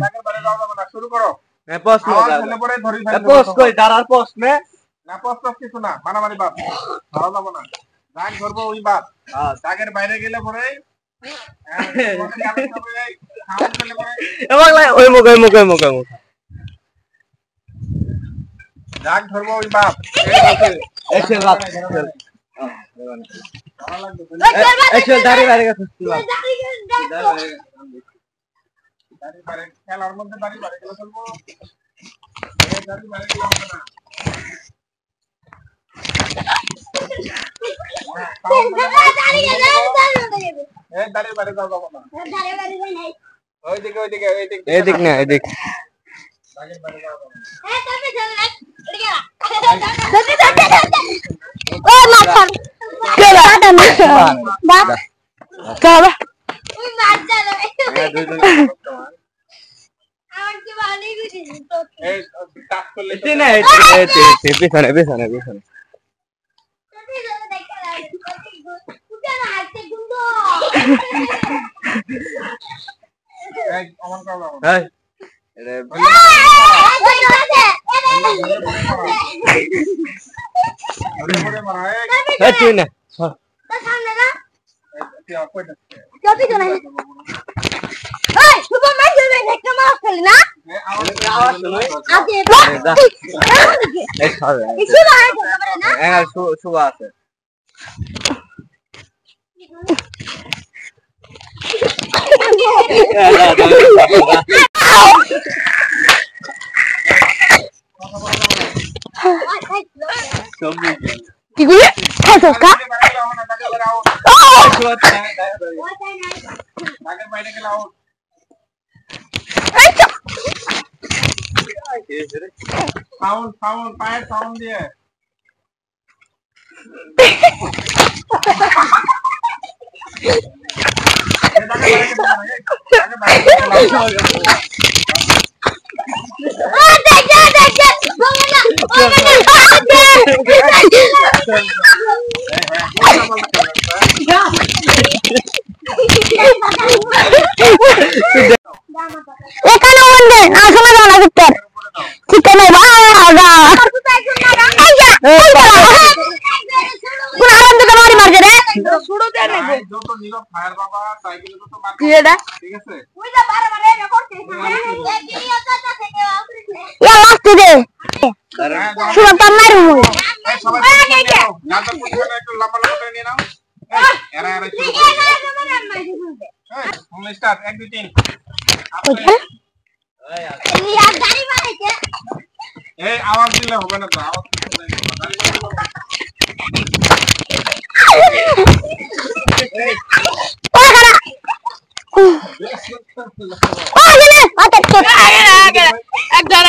দাগের বাইরে যাওয়া যাবে না, শুরু করো। প্রশ্ন ফেলে পরে ধরি ফেলবে। পোস্ট কই দাঁড়ার প্রশ্ন না পোস্ট কিছু না, মারামারি বাদ, যাওয়া যাবে না। দাগ ধরবো ওই বাদ, দাগের বাইরে গেলে পরে ওই মুখ দাগ ধরবো ওই বাদ। খেলার মধ্যে দাঁড়িয়ে বাড়ি গেলে চলবো, দাঁড়িয়ে বাড়ি গেলে হবে না। দাঁড়িয়ে বাড়ি যাওয়া যাবো না, ওইদিকে এদিক না এদিক দাগের বাড়ি যাওয়া যাবো না। পিছনে পিছনে পিছনে শুভ আছে সাউন্ড পায়ের সাউন্ড দিয়ে এখানে বন্ধে আসলে জানা ভিতর ঠিক নাই বাবা কোন আনন্দ তো মারি মারছে রে ছুড়ো দে না যত নিরব ফায়ার বাবা সাইকেলে তো মার কি এটা ঠিক আছে ওইটা বারে বারে এটা করতে ইয়া লাস্ট দে শুনো তো মারু সবাই নাটক করতে একটু লম্বা লম্বা করে নিয়ে নাও এরা শুরু স্টার্ট 1 2 3 ইয়া গাড়ি বানাইছে এই আওয়াজ দিলে হবে না তো আওয়াজ একজন